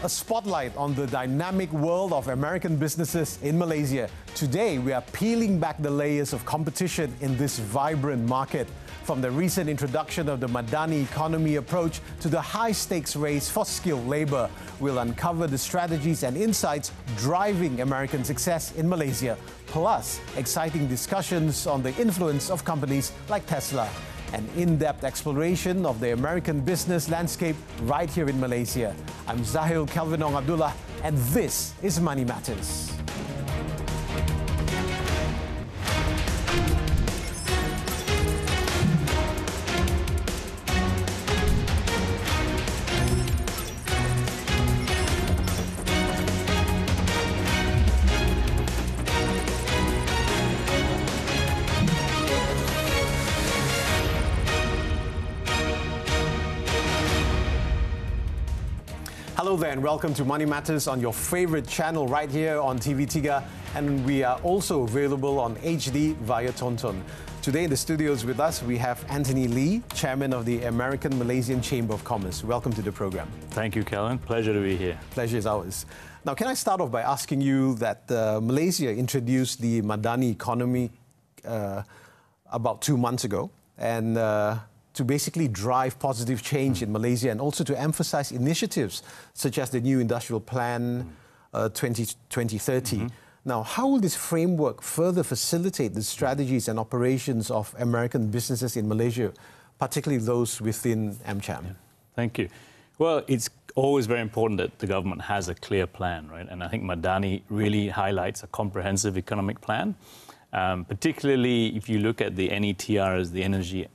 A spotlight on the dynamic world of American businesses in Malaysia. Today, we are peeling back the layers of competition in this vibrant market. From the recent introduction of the Madani economy approach to the high-stakes race for skilled labor, we'll uncover the strategies and insights driving American success in Malaysia, plus exciting discussions on the influence of companies like Tesla. An in-depth exploration of the American business landscape right here in Malaysia. I'm Zahil Kelvinong Abdullah, and this is Money Matters. Hello there and welcome to Money Matters on your favorite channel right here on TV3, and we are also available on HD via Tonton. Today in the studios with us we have Antony Lee, Chairman of the American Malaysian Chamber of Commerce. Welcome to the program. Thank you, Calvin. Pleasure to be here. Pleasure is ours. Now, can I start off by asking you that Malaysia introduced the Madani economy about 2 months ago, and to basically drive positive change in Malaysia and also to emphasize initiatives such as the new industrial plan 2030. Now, how will this framework further facilitate the strategies and operations of American businesses in Malaysia, particularly those within AMCHAM? Thank you. Well, it's always very important that the government has a clear plan, right? And I think Madani really highlights a comprehensive economic plan, particularly if you look at the NETR as the Energy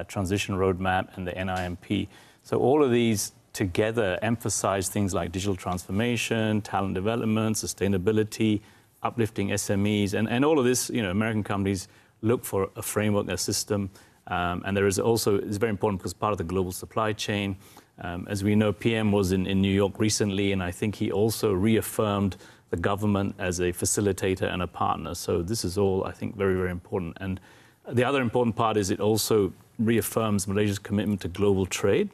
Transition Roadmap and the NIMP. So all of these together emphasize things like digital transformation, talent development, sustainability, uplifting SMEs, and all of this, you know, American companies look for a framework, a system, and there is also, it's very important because part of the global supply chain. As we know, PM was in New York recently, and I think he also reaffirmed the government as a facilitator and a partner. So this is all, I think, very, very important. And the other important part is it also reaffirms Malaysia's commitment to global trade.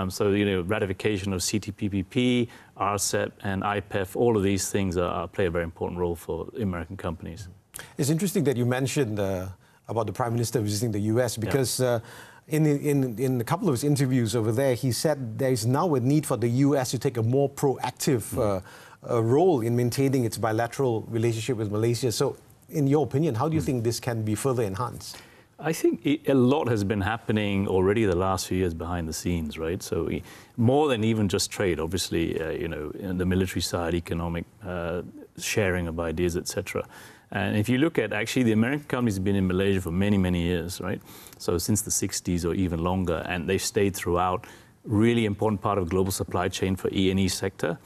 So, you know, ratification of CTPPP, RCEP and IPEF, all of these things play a very important role for American companies. It's interesting that you mentioned about the Prime Minister visiting the US because in a couple of his interviews over there, he said there is now a need for the US to take a more proactive role in maintaining its bilateral relationship with Malaysia. So, in your opinion, how do you think this can be further enhanced? I think a lot has been happening already the last few years behind the scenes, right? So more than even just trade, obviously, you know, in the military side, economic sharing of ideas, etc. And if you look at, actually, the American companies have been in Malaysia for many, many years, right? So since the 60s or even longer, and they've stayed throughout. Really important part of global supply chain for E&E sector.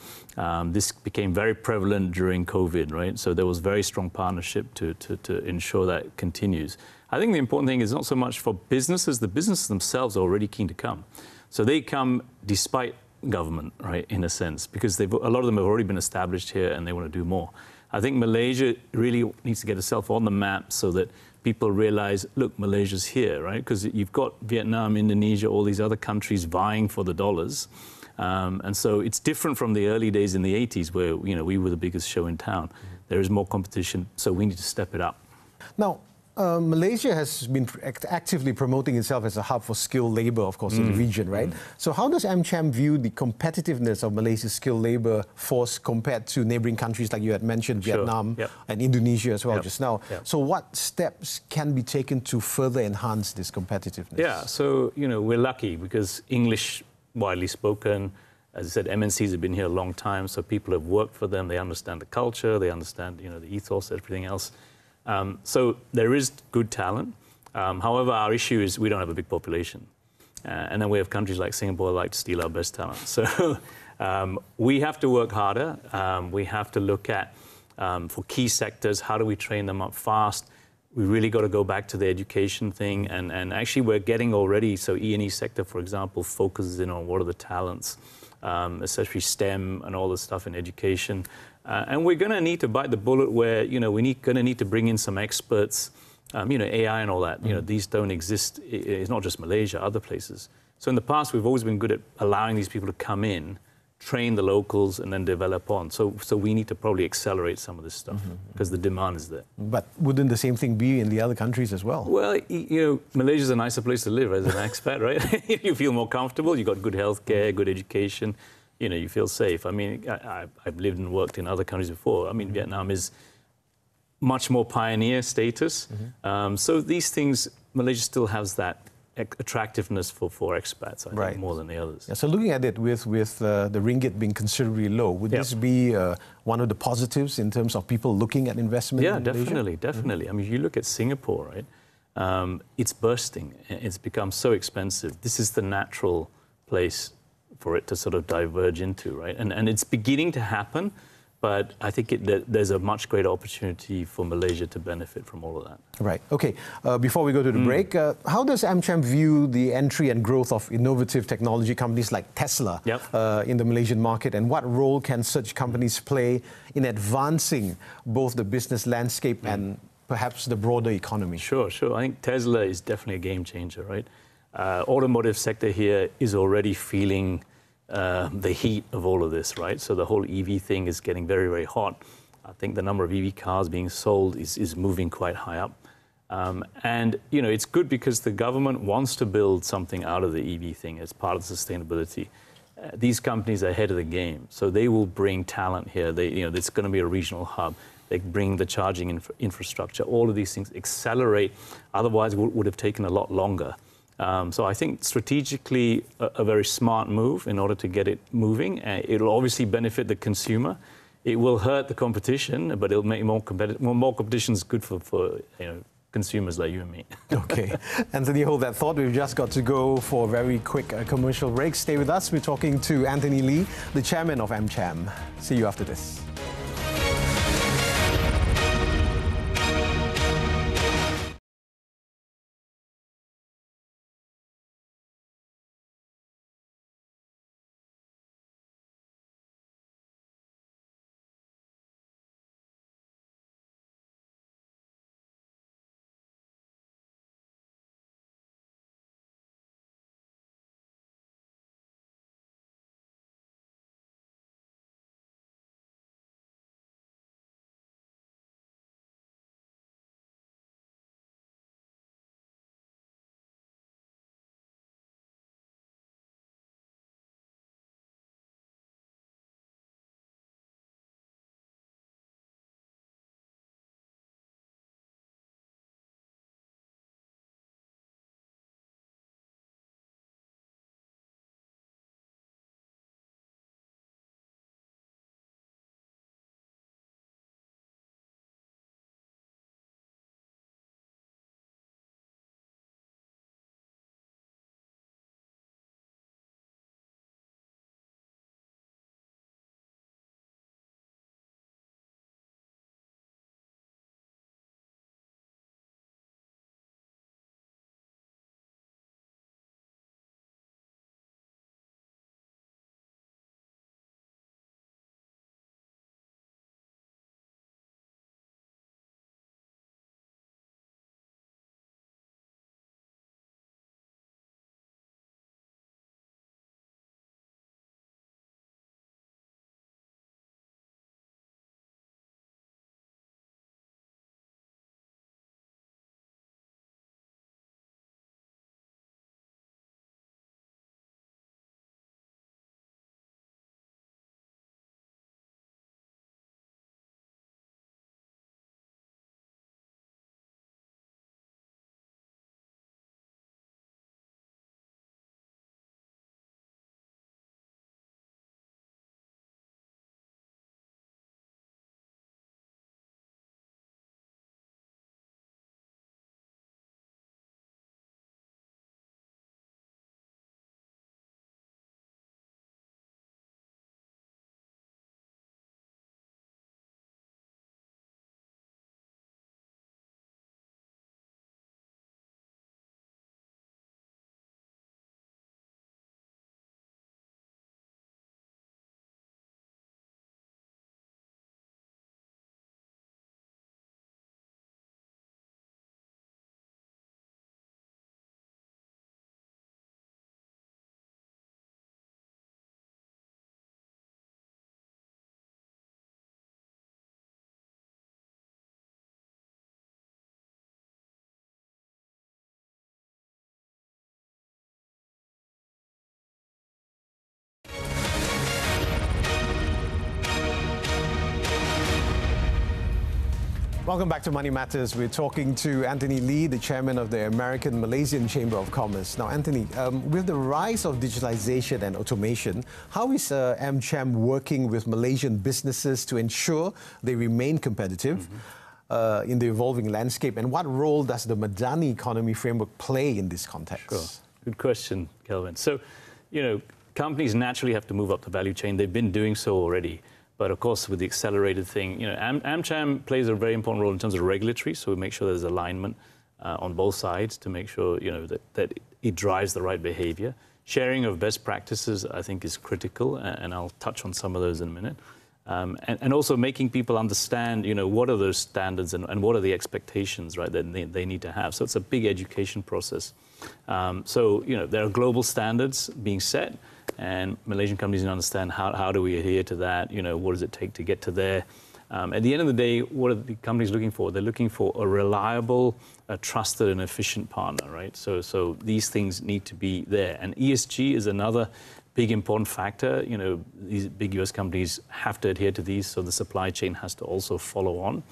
This became very prevalent during COVID, right? So there was very strong partnership to ensure that continues. I think the important thing is not so much for businesses. The businesses themselves are already keen to come. So they come despite government, right, in a sense, because a lot of them have already been established here and they want to do more. I think Malaysia really needs to get itself on the map so that people realize, look, Malaysia's here, right? Because you've got Vietnam, Indonesia, all these other countries vying for the dollars. And so it's different from the early days in the 80s where, you know, we were the biggest show in town. There is more competition, so we need to step it up. Now, Malaysia has been actively promoting itself as a hub for skilled labor, of course, in the region, right? So how does AMCHAM view the competitiveness of Malaysia's skilled labor force compared to neighboring countries like you had mentioned, Vietnam and Indonesia as well just now? So what steps can be taken to further enhance this competitiveness? Yeah, so, you know, we're lucky because English widely spoken. As I said, MNCs have been here a long time, so people have worked for them. They understand the culture, they understand, you know, the ethos, everything else. So there is good talent. However, our issue is we don't have a big population. And then we have countries like Singapore that like to steal our best talent. So we have to work harder. We have to look at, for key sectors, how do we train them up fast? We really got to go back to the education thing. And actually, we're getting already, so E&E sector, for example, focuses in on what are the talents, especially STEM and all the stuff in education. And we're going to need to bite the bullet where, you know, we're going to need to bring in some experts, you know, AI and all that. You know, these don't exist. It's not just Malaysia, other places. So in the past, we've always been good at allowing these people to come in, train the locals, and then develop on. So we need to probably accelerate some of this stuff because the demand is there. But wouldn't the same thing be in the other countries as well? Well, Malaysia's a nicer place to live as an expat, right? You feel more comfortable. You've got good healthcare, good education. You feel safe. I mean, I've lived and worked in other countries before. I mean, Vietnam is much more pioneer status. So these things, Malaysia still has that attractiveness for expats, I think, more than the others. Yeah, so looking at it with the ringgit being considerably low, would this be one of the positives in terms of people looking at investment in Malaysia? Definitely. I mean, if you look at Singapore, right, it's bursting. It's become so expensive. This is the natural place for it to sort of diverge into, right? And it's beginning to happen, but I think there's a much greater opportunity for Malaysia to benefit from all of that. Right. Okay. Before we go to the break, how does AMCHAM view the entry and growth of innovative technology companies like Tesla in the Malaysian market, and what role can such companies play in advancing both the business landscape and perhaps the broader economy? Sure. I think Tesla is definitely a game changer, right? Automotive sector here is already feeling the heat of all of this, right? So the whole EV thing is getting very, very hot. I think the number of EV cars being sold is moving quite high up. And, it's good because the government wants to build something out of the EV thing as part of sustainability. These companies are ahead of the game, so they will bring talent here. It's going to be a regional hub. They bring the charging infrastructure. All of these things accelerate. Otherwise, would have taken a lot longer. So I think strategically a very smart move in order to get it moving. It'll obviously benefit the consumer. It will hurt the competition, but it'll make more competitive. More competition is good for consumers like you and me. Okay. Anthony, hold that thought. We've just got to go for a very quick commercial break. Stay with us. We're talking to Antony Lee, the chairman of AMCHAM. See you after this. Welcome back to Money Matters. We're talking to Antony Lee, the chairman of the American Malaysian Chamber of Commerce. Now, Antony, with the rise of digitalization and automation, how is AMCHAM working with Malaysian businesses to ensure they remain competitive in the evolving landscape? And what role does the Madani economy framework play in this context? Sure. Good question, Kelvin. So, companies naturally have to move up the value chain. They've been doing so already. But of course, with the accelerated thing, AMCHAM plays a very important role in terms of regulatory. So we make sure there's alignment on both sides to make sure that it drives the right behavior. Sharing of best practices, I think, is critical, and I'll touch on some of those in a minute. And also making people understand, what are those standards and what are the expectations, right, that they need to have. So it's a big education process. There are global standards being set. And Malaysian companies need to understand how do we adhere to that, what does it take to get to there. At the end of the day, what are the companies looking for? They're looking for a reliable, a trusted and efficient partner, right? So these things need to be there. And ESG is another big important factor. These big US companies have to adhere to these, so the supply chain has to also follow on.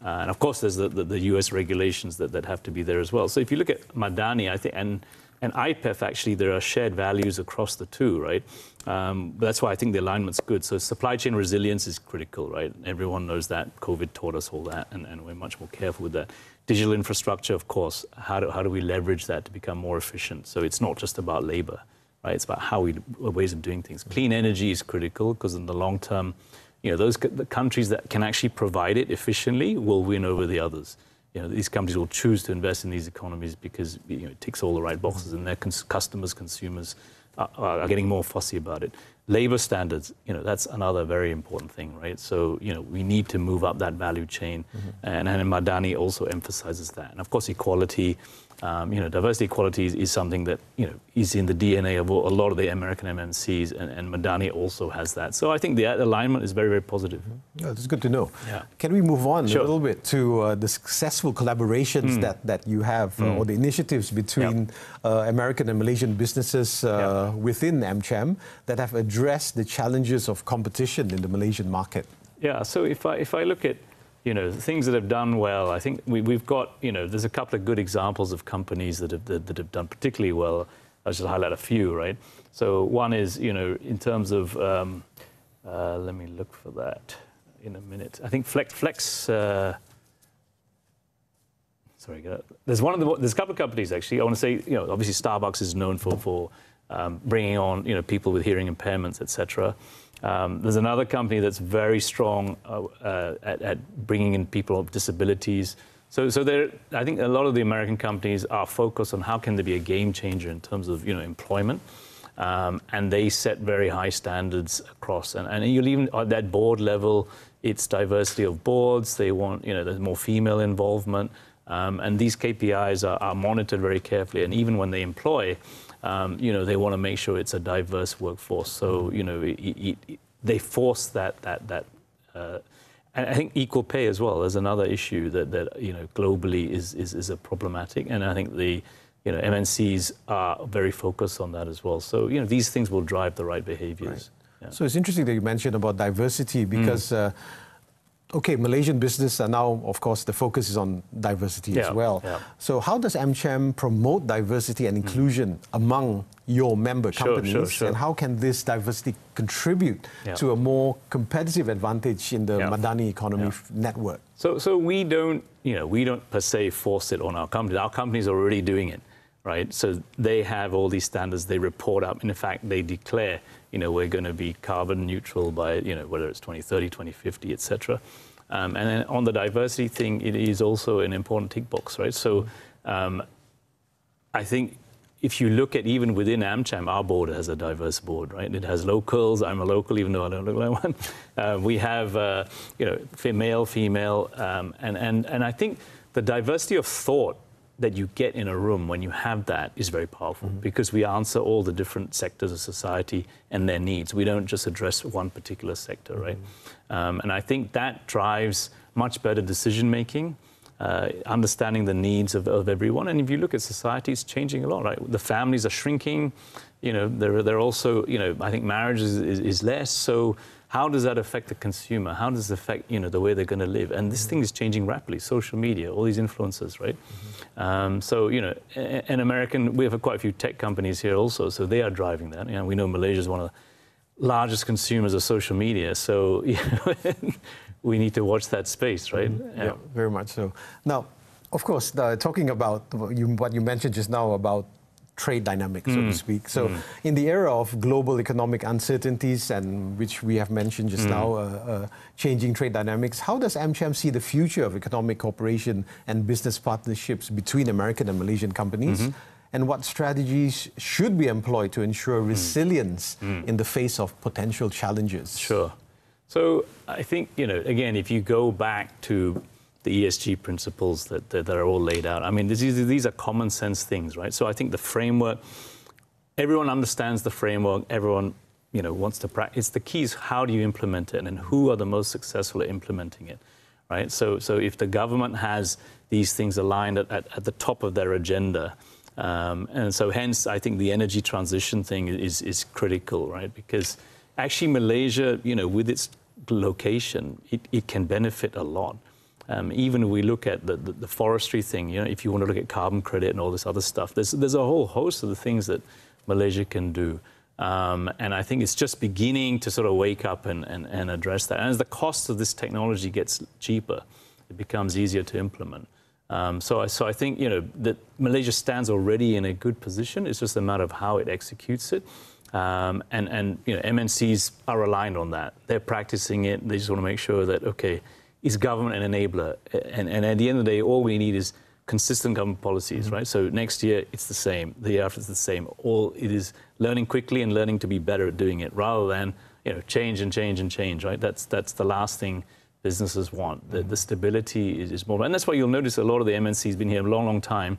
And of course, there's the US regulations that have to be there as well. So if you look at Madani, I think, and IPEF, actually, there are shared values across the two, right? That's why I think the alignment's good. So supply chain resilience is critical, right? Everyone knows that. COVID taught us all that, and we're much more careful with that. Digital infrastructure, of course, how do we leverage that to become more efficient? So it's not just about labor, right? It's about ways of doing things. Clean energy is critical, because in the long term, the countries that can actually provide it efficiently will win over the others. These companies will choose to invest in these economies because it ticks all the right boxes, and their customers, consumers are getting more fussy about it. Labor standards, that's another very important thing, right? So, we need to move up that value chain, and Madani also emphasizes that. And of course, equality, diversity equality is something that, is in the DNA of a lot of the American MNCs, and Madani also has that. So I think the alignment is very, very positive. Yeah, that's good to know. Yeah. Can we move on Sure. a little bit to the successful collaborations that you have, or the initiatives between American and Malaysian businesses within AMCHAM that have addressed the challenges of competition in the Malaysian market? Yeah, so if I look at things that have done well, I think we've got, there's a couple of good examples of companies that have done particularly well. I'll just highlight a few, right? So one is, in terms of, let me look for that in a minute. I think Flex there's a couple of companies, actually. I want to say, obviously Starbucks is known for bringing on, people with hearing impairments, etc. There's another company that's very strong at bringing in people with disabilities. So I think a lot of the American companies are focused on how can they be a game changer in terms of employment, and they set very high standards across. And you'll even at that board level, it's diversity of boards. They want there's more female involvement, and these KPIs are monitored very carefully. And even when they employ, they want to make sure it's a diverse workforce. So they force that. And I think equal pay as well is another issue that globally is a problematic. And I think the MNCs are very focused on that as well. So these things will drive the right behaviors. Right. Yeah. So it's interesting that you mentioned about diversity, because Malaysian business are now, of course, the focus is on diversity as well. Yeah. So how does AMCHAM promote diversity and inclusion among your member companies? Sure. And how can this diversity contribute to a more competitive advantage in the Madani economy network? So we don't per se force it on our companies. Our companies are already doing it, right? So they have all these standards. They report up. And in fact, they declare, we're going to be carbon neutral by, whether it's 2030, 2050, etc. And then on the diversity thing, it is also an important tick box, right? So I think if you look at even within AMCHAM, our board has a diverse board, right? It has locals. I'm a local, even though I don't look like one. We have, male, female, and I think the diversity of thought that you get in a room when you have that is very powerful, because we answer all the different sectors of society and their needs. We don't just address one particular sector, right? And I think that drives much better decision making. understanding the needs of everyone. And if you look at society, it's changing a lot, right? The families are shrinking. You know, they're also, you know, I think marriage is less. So how does that affect the consumer? How does it affect, you know, the way they're going to live? And this thing is changing rapidly. Social media, all these influencers, right? So, you know, in American, we have quite a few tech companies here also, so they are driving that. You know, we know Malaysia is one of the largest consumers of social media, so you know, we need to watch that space, right? Yeah, very much so. Now, of course, talking about what you mentioned just now about trade dynamics, so to speak. So in the era of global economic uncertainties, and which we have mentioned just now, changing trade dynamics, how does AMCHAM see the future of economic cooperation and business partnerships between American and Malaysian companies? And what strategies should be employed to ensure resilience in the face of potential challenges? Sure. So I think, you know, again, if you go back to the ESG principles that are all laid out. I mean, these are common sense things, right? So I think the framework, everyone understands the framework, everyone, you know, wants to practice. The key is how do you implement it and who are the most successful at implementing it, right? So if the government has these things aligned at the top of their agenda, and so hence I think the energy transition thing is critical, right? Because actually Malaysia, you know, with its location, it can benefit a lot. Even if we look at the forestry thing, you know, if you want to look at carbon credit and all this other stuff, there's a whole host of the things that Malaysia can do. And I think it's just beginning to sort of wake up and address that. And as the cost of this technology gets cheaper, it becomes easier to implement. So I think, you know, that Malaysia stands already in a good position. It's just a matter of how it executes it. And you know, MNCs are aligned on that. They're practicing it. They just want to make sure that, okay, is government an enabler? And at the end of the day, all we need is consistent government policies, right? So next year, it's the same. The year after, it's the same. All it is learning quickly and learning to be better at doing it, rather than, you know, change and change and change, right? That's the last thing businesses want. The stability is more. And that's why you'll notice a lot of the MNCs been here a long, long time.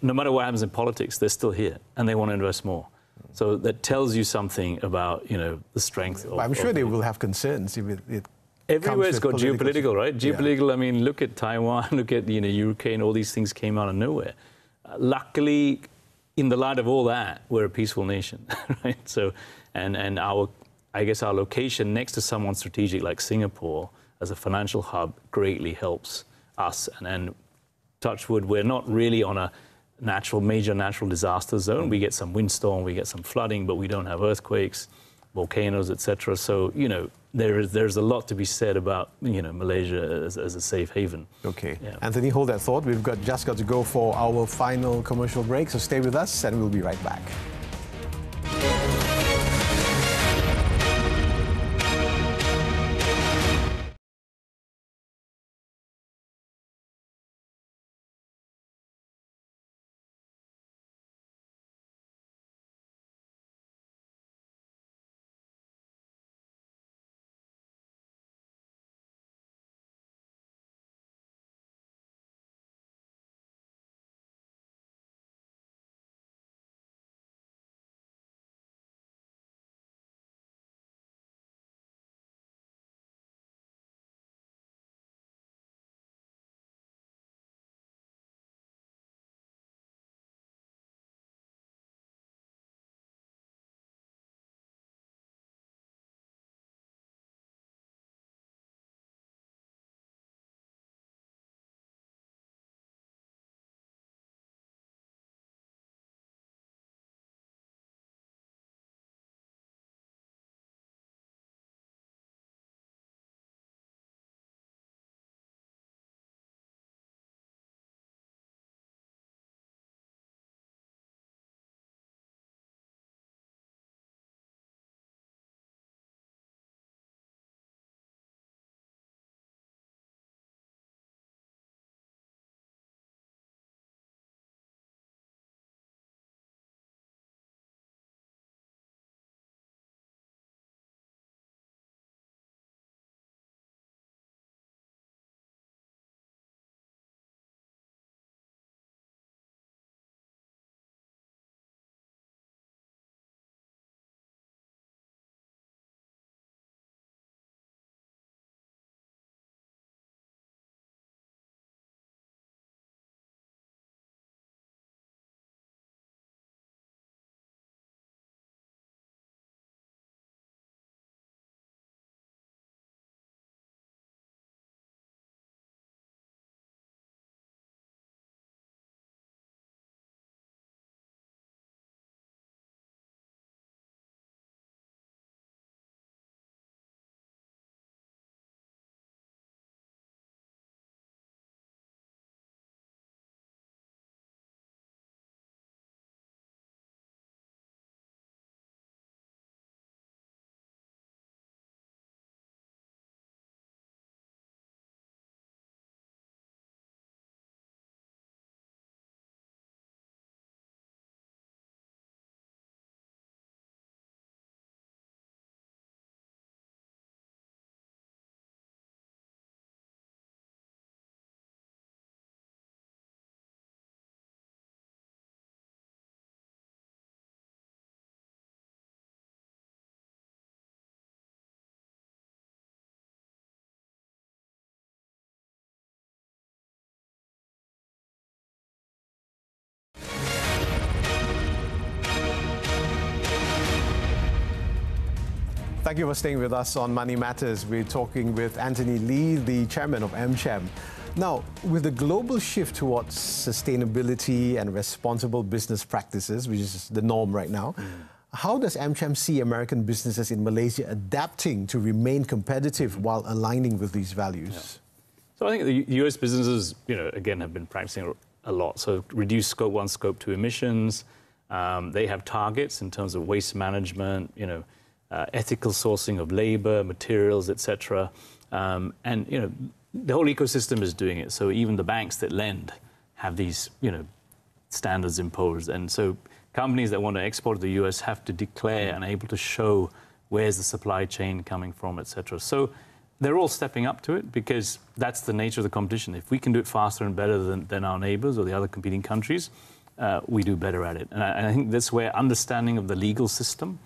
No matter what happens in politics, they're still here, and they want to invest more. So that tells you something about, you know, the strength of... I'm sure they will have concerns if it everywhere's got geopolitical, right? Geopolitical, yeah. I mean, look at Taiwan, look at, you know, UK, and all these things came out of nowhere. Luckily, in the light of all that, we're a peaceful nation, right? So, and our, I guess our location next to someone strategic like Singapore as a financial hub greatly helps us. And touch wood, we're not really on a major natural disaster zone. We get some windstorm, we get some flooding, but we don't have earthquakes, volcanoes, etc. So, you know, there's a lot to be said about, you know, Malaysia as a safe haven. Okay. Yeah. Antony, hold that thought. We've just got to go for our final commercial break, so stay with us and we'll be right back. Thank you for staying with us on Money Matters. We're talking with Antony Lee, the chairman of AMCHAM. Now, with the global shift towards sustainability and responsible business practices, which is the norm right now, how does AMCHAM see American businesses in Malaysia adapting to remain competitive while aligning with these values? Yeah. So I think the US businesses, again, have been practicing a lot. So reduce Scope 1, Scope 2 emissions. They have targets in terms of waste management, ethical sourcing of labor, materials, etc. And the whole ecosystem is doing it. So even the banks that lend have these, standards imposed. And so companies that want to export to the US have to declare and able to show where's the supply chain coming from, etc. So they're all stepping up to it because that's the nature of the competition. If we can do it faster and better than our neighbors or the other competing countries, we do better at it. And I think that's where understanding of the legal system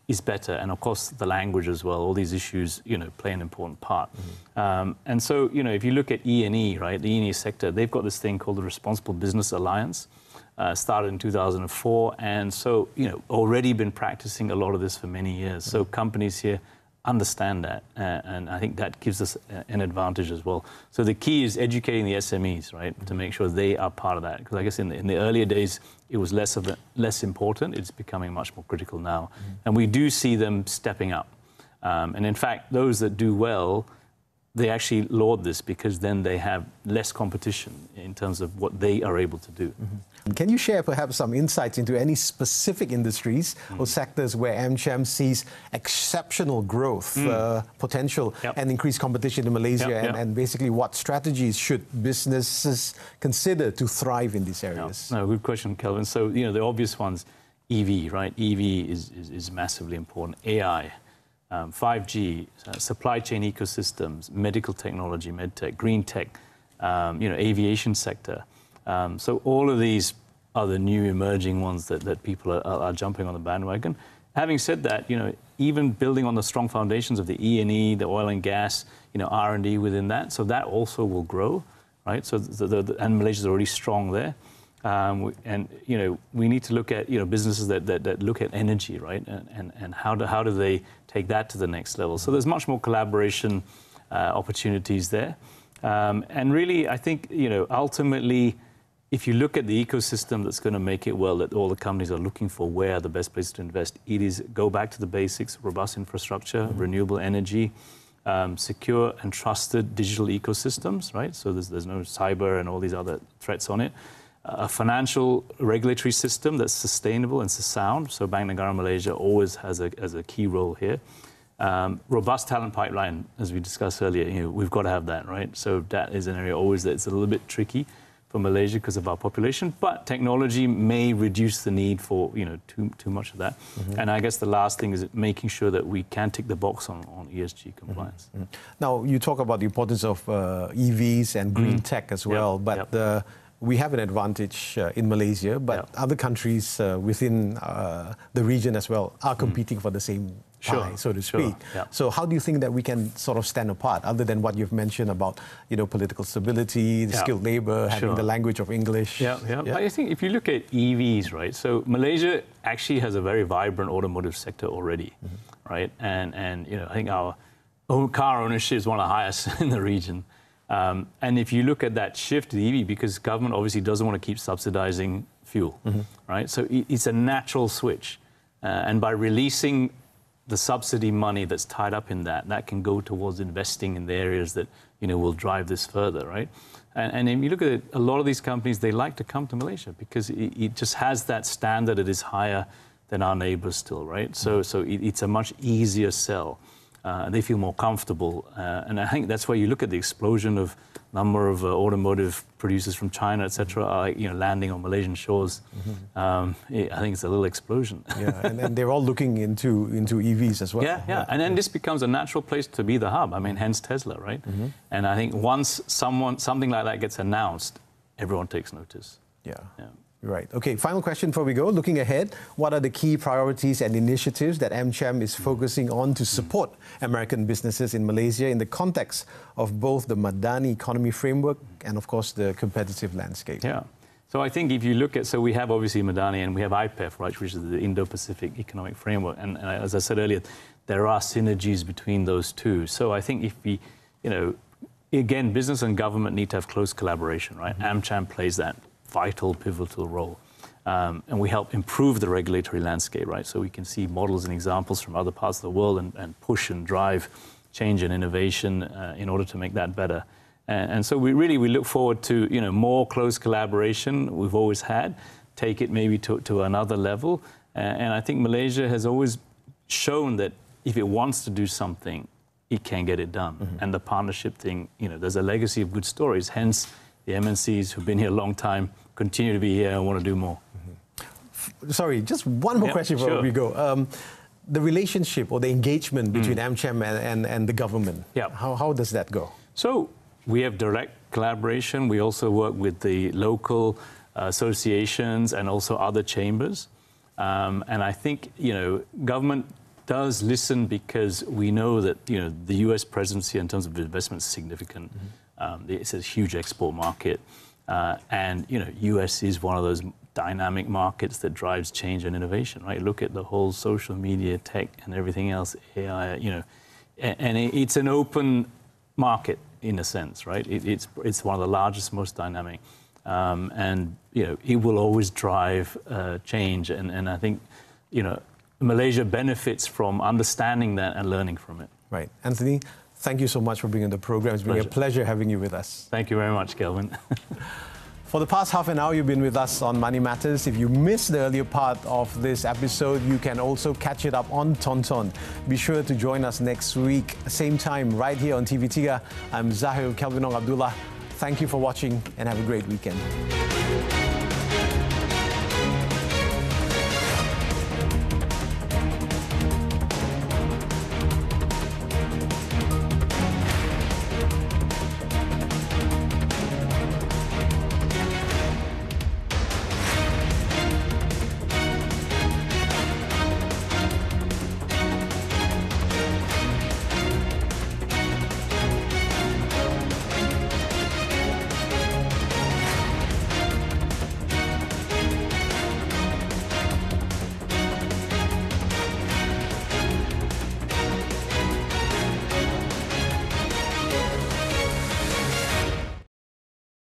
is better. And of course, the language as well. All these issues, play an important part. And so, if you look at E&E, right, the E&E sector, they've got this thing called the Responsible Business Alliance, started in 2004. And so, already been practicing a lot of this for many years. So companies here understand that, and I think that gives us an advantage as well. So the key is educating the SMEs, right, to make sure they are part of that. Because I guess in the earlier days, it was less important. It's becoming much more critical now. And we do see them stepping up. And in fact, those that do well, they actually laud this because then they have less competition in terms of what they are able to do. Can you share perhaps some insights into any specific industries or sectors where AMCHAM sees exceptional growth potential and increased competition in Malaysia and basically what strategies should businesses consider to thrive in these areas? No, good question, Kelvin. So, the obvious ones, EV, right? EV is massively important. AI, 5G, supply chain ecosystems, medical technology, medtech, green tech, aviation sector. So all of these are the new emerging ones that people are jumping on the bandwagon. Having said that, even building on the strong foundations of the E&E, the oil and gas, R&D within that, so that also will grow, right? So and Malaysia's already strong there. And we need to look at businesses that look at energy, right? And how do they take that to the next level? So there's much more collaboration opportunities there. And really, I think ultimately, if you look at the ecosystem that's going to make it well, that all the companies are looking for, where are the best places to invest? It is go back to the basics: robust infrastructure, renewable energy, secure and trusted digital ecosystems, right? So there's no cyber and all these other threats on it. A financial regulatory system that's sustainable and sound. So Bank Negara Malaysia always has a key role here. Robust talent pipeline, as we discussed earlier, we've got to have that, right? So that is an area always that's a little bit tricky for Malaysia because of our population, but technology may reduce the need for too much of that. And I guess the last thing is making sure that we can tick the box on ESG compliance. Now, you talk about the importance of EVs and green tech as well, but we have an advantage in Malaysia, but other countries within the region as well are competing for the same pie, so to speak. So how do you think that we can sort of stand apart, other than what you've mentioned about political stability, the skilled labor, having the language of English? I think if you look at EVs, right, so Malaysia actually has a very vibrant automotive sector already, right? And I think our car ownership is one of the highest in the region. And if you look at that shift to the EV, because government obviously doesn't want to keep subsidizing fuel, right? So it's a natural switch. And by releasing the subsidy money that's tied up in that can go towards investing in the areas that, will drive this further, right? And if you look at it, a lot of these companies, they like to come to Malaysia because it just has that standard that is higher than our neighbors still, right? So it's a much easier sell. They feel more comfortable. And I think that's where you look at the explosion of number of automotive producers from China, etc., landing on Malaysian shores. I think it's a little explosion. And they're all looking into EVs as well. And then this becomes a natural place to be the hub. I mean, hence Tesla, right? And I think once something like that gets announced, everyone takes notice. Right. Okay, final question before we go. Looking ahead, what are the key priorities and initiatives that AMCHAM is focusing on to support American businesses in Malaysia in the context of both the Madani economy framework and, of course, the competitive landscape? So I think if you look at, so we have obviously Madani and we have IPEF, right, which is the Indo-Pacific Economic Framework. And as I said earlier, there are synergies between those two. So I think if we, again, business and government need to have close collaboration, right? AMCHAM plays that vital, pivotal role. And we help improve the regulatory landscape, right? So we can see models and examples from other parts of the world and push and drive change and innovation in order to make that better. And so we look forward to more close collaboration we've always had, take it maybe to another level. And I think Malaysia has always shown that if it wants to do something, it can get it done. And the partnership thing, there's a legacy of good stories. Hence, the MNCs who've been here a long time continue to be here and want to do more. Sorry, just one more question before we go. The relationship or the engagement between AMCHAM and the government, how does that go? So we have direct collaboration. We also work with the local associations and also other chambers. And I think, government does listen because we know that, the US presence here in terms of investment is significant. It's a huge export market. And, US is one of those dynamic markets that drives change and innovation, right? Look at the whole social media, tech and everything else, AI, and it's an open market in a sense, right? It's one of the largest, most dynamic. And, it will always drive change. And I think, Malaysia benefits from understanding that and learning from it. Right. Antony, thank you so much for being on the program. It's been a pleasure having you with us. Thank you very much, Kelvin. For the past half an hour, you've been with us on Money Matters. If you missed the earlier part of this episode, you can also catch it up on Tonton. Be sure to join us next week, same time, right here on TV3. I'm Zahir Kelvinong Abdullah. Thank you for watching and have a great weekend.